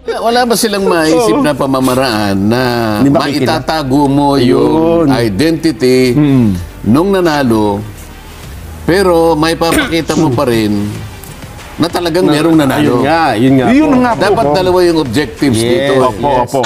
Wala ba silang maisip na pamamaraan na maitatago mo yung identity nung nanalo, pero may papakita mo pa rin na talagang merong nanalo? Yun nga. Dapat dalawa yung objectives dito. Opo.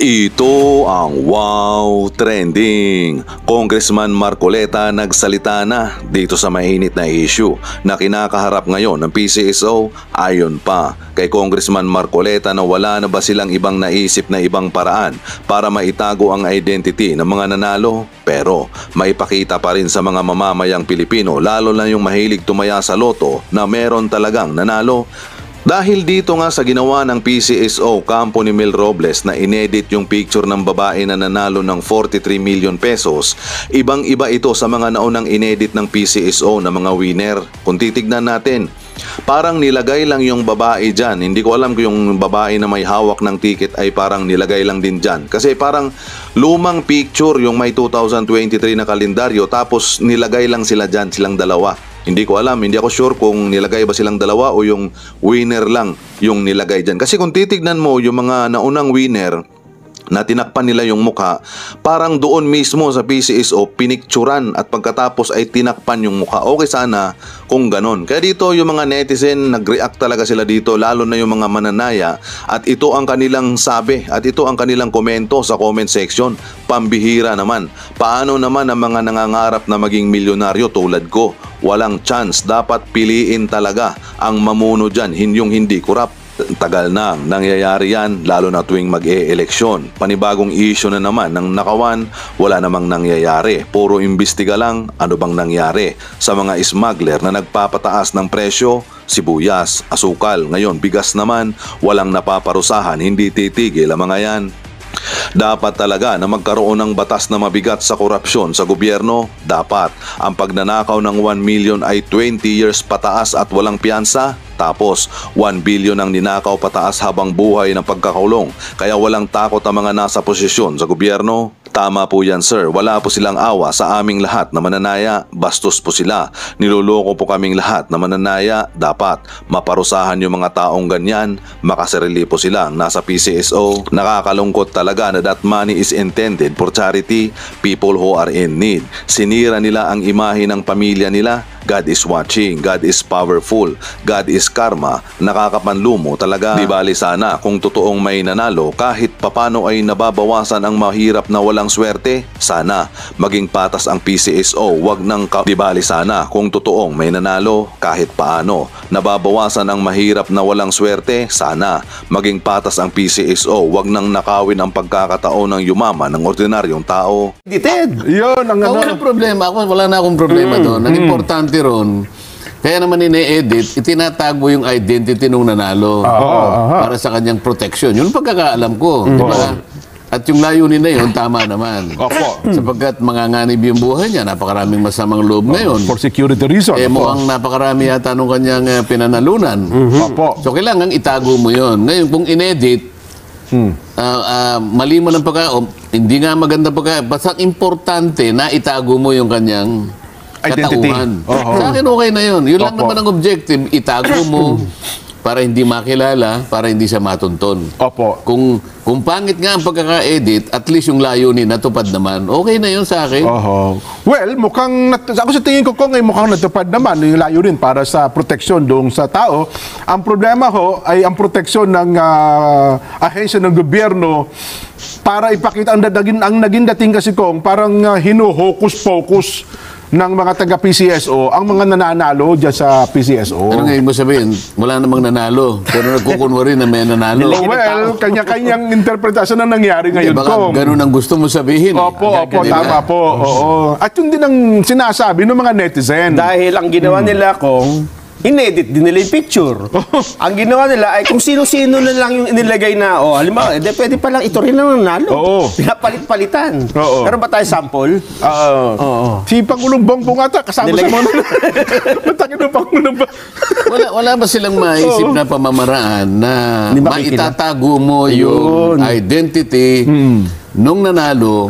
Ito ang Wow Trending. Congressman Marcoleta nagsalita na dito sa mainit na issue na kinakaharap ngayon ng PCSO. Ayon pa kay Congressman Marcoleta na wala na ba silang ibang naisip na ibang paraan para maitago ang identity ng mga nanalo, pero maipakita pa rin sa mga mamamayang Pilipino, lalo na yung mahilig tumaya sa loto, na meron talagang nanalo. Dahil dito nga sa ginawa ng PCSO kampo ni Mel Robles na inedit yung picture ng babae na nanalo ng 43 million pesos, ibang-iba ito sa mga naunang inedit ng PCSO na mga winner. Kung titignan natin, parang nilagay lang yung babae dyan. Hindi ko alam kung yung babae na may hawak ng ticket ay parang nilagay lang din dyan. Kasi parang lumang picture yung may 2023 na kalendaryo, tapos nilagay lang sila dyan, silang dalawa. Hindi ko alam, hindi ako sure kung nilagay ba silang dalawa o yung winner lang yung nilagay dyan. Kasi kung titignan mo yung mga naunang winner na tinakpan nila yung mukha, parang doon mismo sa PCSO pinikturan at pagkatapos ay tinakpan yung mukha. Okay sana kung ganon. Kaya dito yung mga netizen nag-react talaga sila dito, lalo na yung mga mananaya, at ito ang kanilang sabi at ito ang kanilang komento sa comment section. Pambihira naman. Paano naman ang mga nangangarap na maging milyonaryo tulad ko? Walang chance. Dapat piliin talaga ang mamuno dyan, yung hindi kurap. Tagal na nangyayari yan, lalo na tuwing mag-e-eleksyon. Panibagong issue na naman ng nakawan, wala namang nangyayari. Puro imbestiga lang ano bang nangyari sa mga smuggler na nagpapataas ng presyo, sibuyas, asukal. Ngayon bigas naman, walang napaparusahan, hindi titigil ang mga yan. Dapat talaga na magkaroon ng batas na mabigat sa korupsyon sa gobyerno. Dapat ang pagnanakaw ng 1 million ay 20 years pataas at walang piyansa. Tapos 1 billion ang ninakaw pataas habang buhay ng pagkakulong. Kaya walang takot ang mga nasa posisyon sa gobyerno. Tama po yan, sir. Wala po silang awa sa aming lahat na mananaya. Bastos po sila. Niloloko po kaming lahat na mananaya. Dapat maparusahan yung mga taong ganyan. Makasarili po silang nasa PCSO. Nakakalungkot talaga na that money is intended for charity, people who are in need. Sinira nila ang imahe ng pamilya nila. God is watching, God is powerful, God is karma. Nakakapanlumo talaga. Di bali sana kung totoong may nanalo, kahit papano ay nababawasan ang mahirap na walang swerte. Sana maging patas ang PCSO, wag nang di bali sana kung totoong may nanalo, kahit paano nababawasan ang mahirap na walang swerte. Sana maging patas ang PCSO, wag nang nakawin ang pagkakataon ng yumaman ng ordinaryong tao. Yun ang Walang problema. Ako, wala na akong problema doon. Ang importante ron, kaya naman ine-edit, itinatago yung identity nung nanalo para sa kanyang protection. Yun ang pagkakaalam ko. Di ba? At yung layunin na yun, tama naman. Sapagkat manganganib yung buhay niya, napakaraming masamang loob ngayon. For security reason. Mukhang napakarami yata nung kanyang pinanalunan. So kailangan itago mo yun. Ngayon, kung inedit, mali mo ng hindi nga maganda basta importante na itago mo yung kanyang katauhan. Sa akin okay na yun. Yun lang naman ang objective. Itago mo para hindi makilala, para hindi siya matunton. Kung pangit nga ang pagkaka-edit, at least yung layunin natupad naman. Okay na yun sa akin. Well, ako sa tingin ko kung mukhang natupad naman yung layunin para sa proteksyon doon sa tao. Ang problema ho ay ang proteksyon ng ahensya ng gobyerno para ipakita ang naging dating kasi kung parang hinuhokus-pokus ng mga taga-PCSO ang mga nananalo dyan sa PCSO. Ano ngayon mo sabihin? Wala namang nanalo. Pero nagkukunwari na may nanalo. Well, kanya-kanyang interpretasyon na nangyari ngayon. Baka ganun ang gusto mo sabihin. Opo, tama po. At yun din ang sinasabi ng mga netizen. Dahil ang ginawa nila kung inedit din nila yung picture. Ang ginawa nila ay kung sino-sino na lang yung inilagay na, halimbawa, pwede pa lang ito rin lang nanalo. Pinapalit-palitan. Pero ba tayo sample? Si Pangulong Bongbong ata, kasama sa mga matangin ng Pangulong wala ba silang maisip na pamamaraan na maitatago mo yung identity nung nanalo,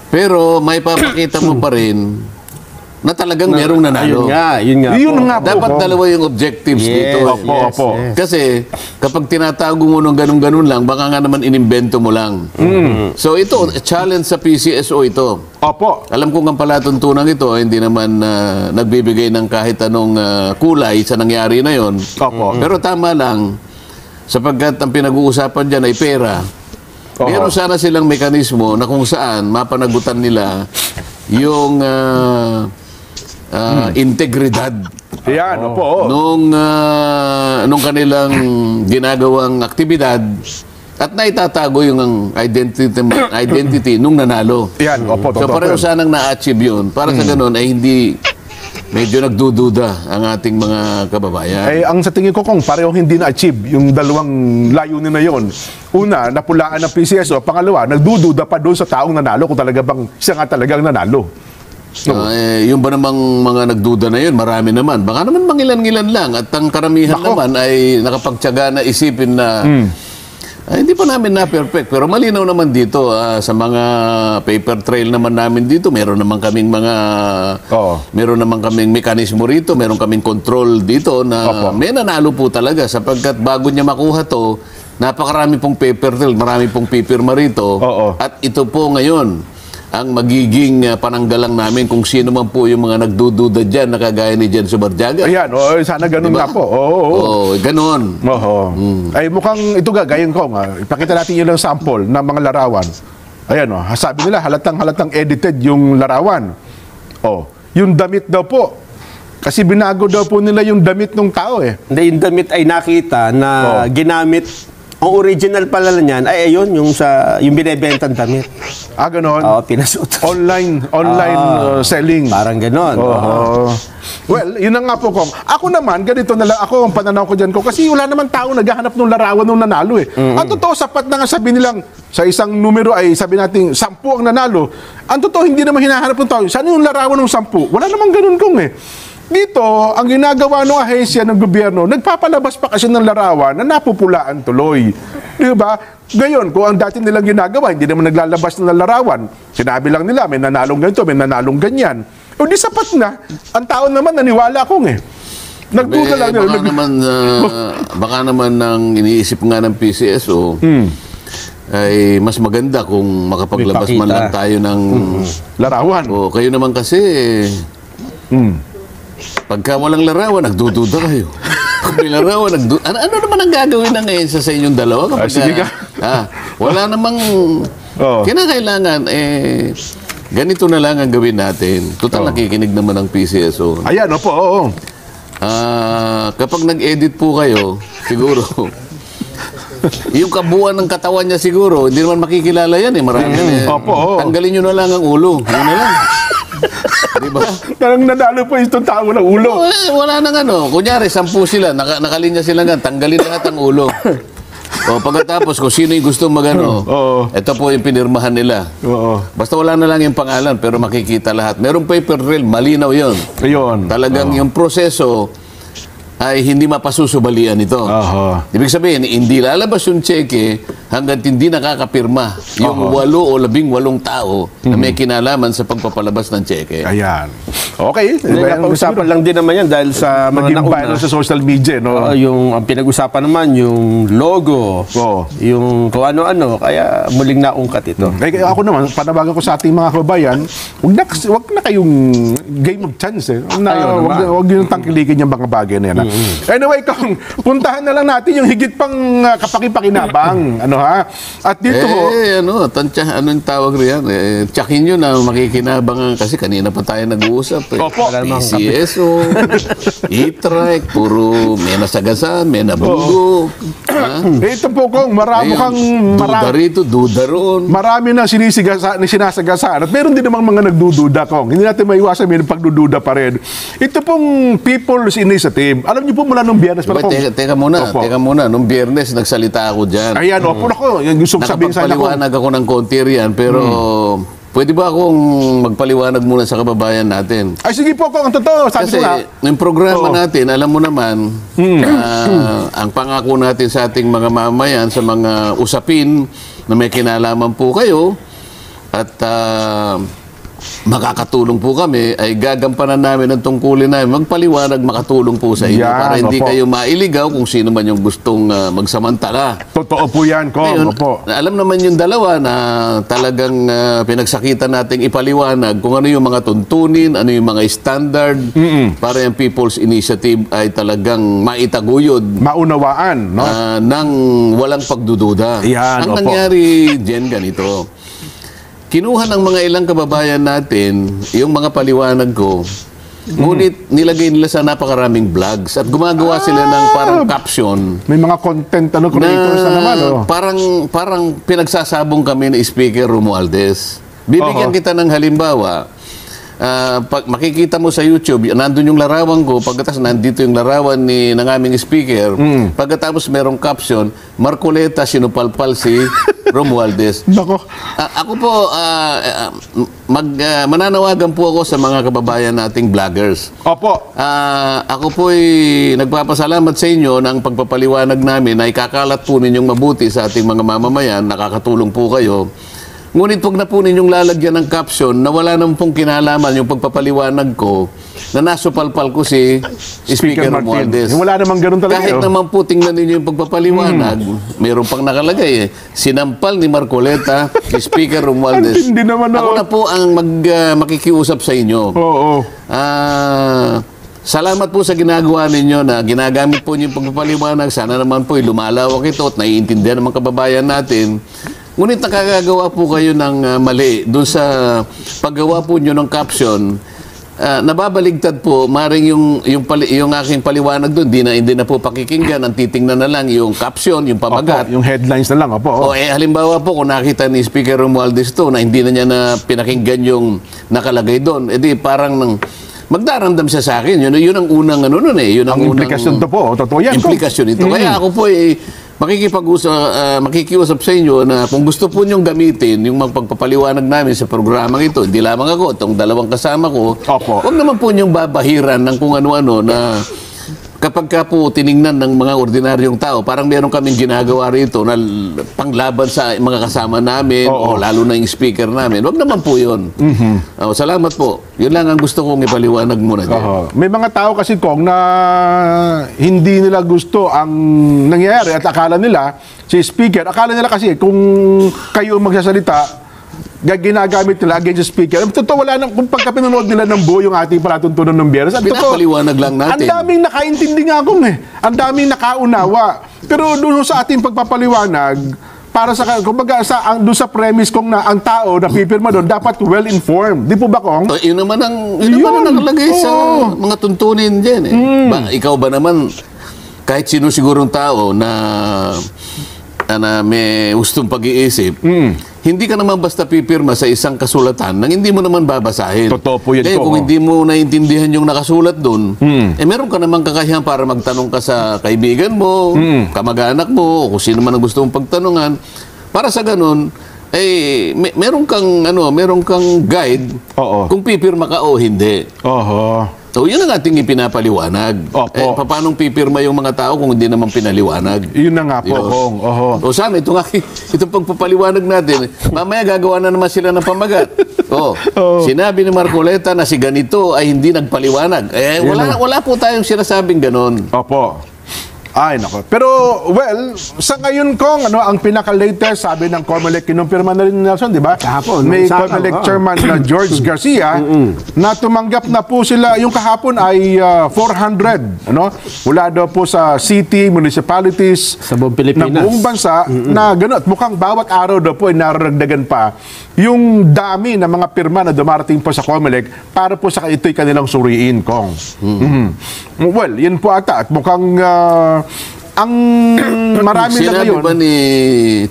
pero may papakita mo pa rin na talagang merong nanalo. Yun nga po. po. Dapat dalawa yung objectives dito. Opo. Kasi kapag tinatago mo ng ganun-ganun lang, baka nga naman inimbento mo lang. So ito, challenge sa PCSO ito. Opo. Alam ko ang palatuntunan ito, hindi naman nagbibigay ng kahit anong kulay sa nangyari na yon. Opo. Pero tama lang, sapagkat ang pinag-uusapan dyan ay pera. Meron sana silang mekanismo na kung saan mapanagutan nila yung integridad Yan, opo. nung kanilang ginagawang aktibidad at naitatago yung identity nung nanalo. Yan, opo. So pareho sanang na-achieve yun. Para sa ganun ay hindi medyo nagdududa ang ating mga kababayan. Ang sa tingin ko kung pareho hindi na-achieve yung dalawang layunin na yon. Una, napulaan ng PCSO. Pangalawa, nagdududa pa doon sa taong nanalo kung talaga bang siya nga talagang nanalo. Yung ba namang mga nagduda na yun, marami naman. Baka naman mangilan-ngilan lang. At ang karamihan naman ay nakapagtyaga na isipin na hindi pa namin na-perfect. Pero malinaw naman dito sa mga paper trail naman namin dito. Meron naman kaming meron naman kaming mekanismo rito. Meron kaming control dito na may nanalo po talaga. Sapagkat bago niya makuha to, napakarami pong paper trail, marami pong pipirma rito. At ito po ngayon ang magiging pananggalang namin kung sino man po yung mga nagdududa dyan na kagaya ni Jen Subarjaga. Ayan, sana ganun nga po. Ganon. Ay mukhang ito gagayin ko. Ipakita natin yun ng sample ng mga larawan. Ayan, sabi nila halatang edited yung larawan. Yung damit daw po. Kasi binago daw po nila yung damit ng tao Hindi, yung damit ay nakita na ginamit. Ang original pala niyan ay ayun, yung binebentang damit. Ganon? Pinasuot. Online selling. Parang ganon. Well, yun na nga po kong. Ako naman, ganito na lang ako ang pananaw ko dyan ko. Kasi wala naman tao naghahanap ng larawan ng nanalo Ang totoo, sapat na nga sabi nilang sa isang numero ay sabi natin 10 ang nanalo. Ang totoo, hindi naman hinahanap ng tao. Saan yung larawan ng 10? Wala naman ganun kong Dito, ang ginagawa ng ahensya ng gobyerno, nagpapalabas pa kasi ng larawan na napupulaan tuloy. Di ba? Ngayon, kung ang dati nilang ginagawa, hindi naman naglalabas ng larawan. Sinabi lang nila, may nanalong ganito, may nanalong ganyan. O di sapat na. Ang tao naman, naniwala akong Nagduda lang nila. Baka naman ang iniisip nga ng PCSO, ay mas maganda kung makapaglabas man lang tayo ng larawan. Kayo naman kasi, pagka walang larawan, nagdududa kayo. Kung may larawan, ano naman ang gagawin na ngayon sa inyong dalawa? Sige ka. Wala namang kinakailangan, ganito na lang ang gawin natin. Total, nakikinig naman ang PCSO. Ayan, opo. Kapag nag-edit po kayo, siguro, yung kabuuan ng katawan niya siguro, hindi naman makikilala yan Marami Tanggalin nyo na lang ang ulo. Yun na lang. Diba? Parang nadalo po itong tao ng ulo. Wala nang Kunyari, 10 sila, nakalinya sila nga, tanggalin lahat ang ulo. Pagkatapos, kung sino yung gusto ito po yung pinirmahan nila. Basta wala na lang yung pangalan, pero makikita lahat. Merong paper trail, malinaw yun. Talagang yung proseso ay hindi mapasusubalian ito. Ibig sabihin, hindi lalabas yung cheque hanggang hindi nakakapirma yung 8 o 18 tao na may kinalaman sa pagpapalabas ng cheque. Ayan. Okay. Napag-usapan lang din naman yan dahil sa mga viral sa social media, ang pinag-usapan naman, yung logo, yung kung ano-ano, kaya muling naungkat ito. Ako naman, panabagan ko sa ating mga kababayan, wag na kayong game of chance. Wag yung tangkilikin yung mga bagay na yan. Anyway, kung puntahan na lang natin yung higit pang kapakipakinabang. At dito tansya, ano yung tawag riyan? Tsakin nyo na makikinabang kasi kanina pa tayo nag-uusap. PCSO, e-trike, puro may nasagasan, may nabunggo. Ito po kung marami kang duda rito, duda roon. Marami na sinasagasaan. At meron din namang mga nagdududa kong. Hindi natin maiwasan, may pagdududa pa rin. Ito pong People's Initiative. Alam niyo po mula nung Biyernes. Teka muna. Nung Biyernes, nagsalita ako dyan. Ayan, yung gusto sabihin sa akin ako. Nakapagpaliwanag ako ng konti riyan, pero pwede ba akong magpaliwanag muna sa kababayan natin? Ay, sige po, kung ang totoo. Kasi yung programa natin, alam mo naman, ang pangako natin sa ating mga mamayan, sa mga usapin na may kinalaman po kayo, at makakatulong po kami, ay gagampanan namin ang tungkulin namin. Magpaliwanag, makatulong po sa inyo para hindi kayo mailigaw kung sino man yung gustong magsamantala. Totoo po yan, Kong. Ngayon, alam naman yung dalawa na talagang pinagsakitan nating ipaliwanag kung ano yung mga tuntunin, ano yung mga standard para yung People's Initiative ay talagang maitaguyod. Maunawaan, no? Nang walang pagdududa. Yan, ang nangyari, Jen, ganito. Kinuha ng mga ilang kababayan natin yung mga paliwanag ko, ngunit nilagay nila sa napakaraming vlogs at gumagawa sila ng parang caption. May mga content creators na naman. Parang pinagsasabong kami na Speaker Romualdez. Bibigyan kita ng halimbawa. Pag makikita mo sa YouTube, nandun yung larawan ko, pagkatapos nandito yung larawan ng aming speaker, pagkatapos merong caption, Marcoleta sinupalpal si Romualdez. Nako. Ako po, mananawagan po ako sa mga kababayan nating vloggers. Opo. Ako po ay nagpapasalamat sa inyo ng pagpapaliwanag namin na ikakalat po ninyong mabuti sa ating mga mamamayan, nakakatulong po kayo. Ngunit huwag na po ninyong lalagyan ng caption na wala naman pong kinalaman yung pagpapaliwanag ko na nasupalpal ko si Speaker Romualdez. Wala namang ganun talaga. Kahit naman po tingnan ninyo yung pagpapaliwanag, mayroon pang nakalagay sinampal ni Marcoleta si Speaker Romualdez. Hindi naman ako na po ang makikiusap sa inyo. Oo. Salamat po sa ginagawa ninyo na ginagamit po niyo yung pagpapaliwanag. Sana naman po lumalawak ito at naiintindihan ng mga kababayan natin. Ngunit nakagagawa po kayo ng mali doon sa paggawa po nyo ng caption. Nababaligtad po, maring yung aking paliwanag doon, hindi na po pakikinggan, ang titingnan na lang yung caption, yung pamagat. Opo, yung headlines na lang, opo. Halimbawa po, kung nakita ni Speaker Romualdez to, na hindi na niya na pinakinggan yung nakalagay doon, edi parang magdarandam siya sa akin. Yun ang unang Yun ang implikasyon to po. Totoo yan. Implikasyon ito. Kaya ako po makikiusap sa inyo na kung gusto po niyong gamitin yung magpagpapaliwanag namin sa programang ito, hindi lamang ako, itong dalawang kasama ko, huwag naman po niyong babahiran ng kung ano-ano na kapag ka po tiningnan ng mga ordinaryong tao, parang meron kaming ginagawa rito na panglaban sa mga kasama namin o lalo na yung speaker namin. Huwag naman po yun. Salamat po. Yun lang ang gusto kong ipaliwanag muna dyan. May mga tao kasi, Kong, na hindi nila gusto ang nangyayari at akala nila, si speaker, akala nila kasi kung kayo magsasalita, ginagamit nila against the speaker. Totoo, wala nang, kung pagka pinanood nila ng buo yung ating palatuntunan ng Biyernes, pinapaliwanag lang natin. Ang daming nakaintindi nga akong ang daming nakaunawa. Pero doon sa ating pagpapaliwanag, para sa, kumbaga, doon sa premise kong na ang tao na pipirma doon, dapat well-informed. Di po ba, Kong? Yun naman ang nakalagay sa mga tuntunin dyan. Ikaw ba naman, kahit sino sigurong tao na may gustong pag-iisip, hindi ka naman basta pipirma sa isang kasulatan nang hindi mo naman babasahin. Totoo po yan. Kung hindi mo naintindihan yung nakasulat doon, meron ka naman kakayahan para magtanong ka sa kaibigan mo, kamag-anak mo, o kung sino man ang gusto mong pagtanungan. Para sa ganun, meron kang guide kung pipirma ka o hindi. So, yun ang ating ipinapaliwanag. Paano pipirma yung mga tao kung hindi naman pinaliwanag? Yun na nga po, Kong. O sana, itong pagpapaliwanag natin, mamaya gagawa na naman sila ng pamagat. Sinabi ni Marcoleta na si ganito ay hindi nagpaliwanag. Wala po tayong sinasabing ganon. Opo. Ay, nako. Pero, well, sa ngayon, Kong, ang pinaka-latest, sabi ng COMELEC, kinumpirma na rin ni Nelson, di ba? Kahapon. May COMELEC chairman na George Garcia, na tumanggap na po sila, yung kahapon ay 400, mula daw po sa city, municipalities, sa buong Pilipinas, ng buong bansa, na gano'n. At mukhang bawat araw daw po ay nararagdagan pa yung dami ng mga pirma na dumarating po sa COMELEC para po sa ito'y kanilang suriin, Kong. Well, yun po ata. At mukhang ang marami na ngayon. Sinabi ba ni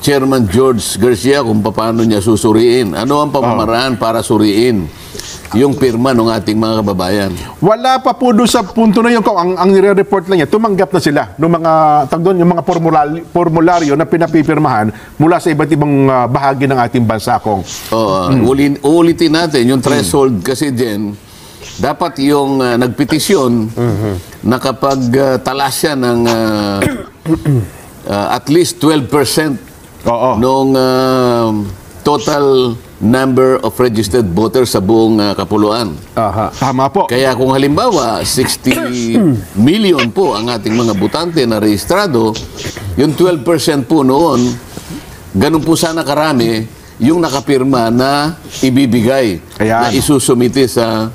Chairman George Garcia kung paano niya susuriin? Ano ang pamamaraan para suriin yung pirma ng ating mga kababayan? Wala pa po doon sa punto na yun. Ang nire-report lang niya, tumanggap na sila ng mga, yung mga formularyo na pinapipirmahan mula sa iba't ibang bahagi ng ating bansa, Kong. Ulitin natin yung threshold kasi din. Dapat yung nagpetisyon na kapag talas siya ng at least 12% nung total number of registered voters sa buong kapuluan. Tama po. Kaya kung halimbawa 60 million po ang ating mga botante na rehistrado, yung 12% po noon, ganun po sana karami yung nakapirma na ibibigay, na isusumite sa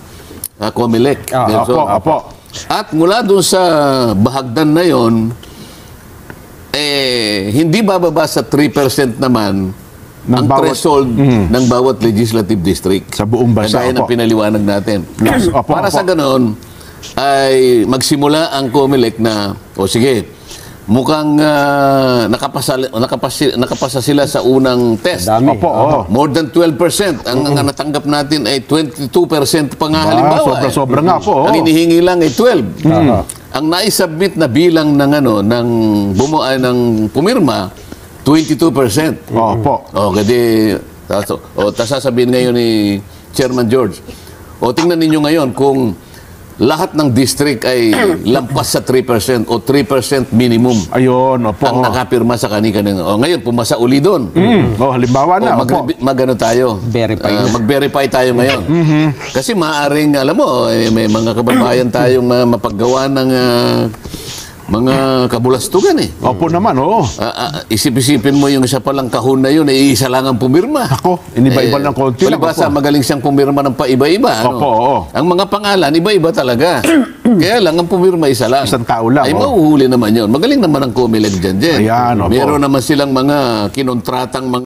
COMELEC. Opo. At mula doon sa bahagdan na yon, hindi bababa sa 3% naman ang threshold ng bawat legislative district. Sa buong bansa. Kagaya ng pinaliwanag natin. Para sa ganon, ay magsimula ang COMELEC na, sige, mukhang nakapasa sila sa unang test. More than 12%. Ang natanggap natin ay 22% pa nga halimbawa. Sobra nga po. Ang inihingi lang ay 12. Ang naisubmit na bilang ng pumirma, 22%. Opo. Tapos sasabihin ngayon ni Chairman George, tingnan ninyo ngayon kung lahat ng district ay lampas sa 3% o 3% minimum. Ayun, opo. Ang nakapirma sa kanina. Ngayon, pumasa uli doon. Halimbawa na. Magano tayo? Mag-verify tayo ngayon. Kasi maaaring, alam mo, may mga kababayan tayong mapaggawa ng mga kabulastugan Opo naman, oo. Isip-isipin mo yung isa palang kahon na yun, isa lang ang pumirma. Ako, iniba-iba ng konti lang. Palibasa, magaling siyang pumirma ng paiba-iba. Opo, oo. Ang mga pangalan, iba-iba talaga. Kaya lang, ang pumirma isa lang. Isang tao lang. Ay, mauhuli naman yun. Magaling naman ang COMELEC dyan. Ayan, opo. Meron naman silang mga kinontratang mga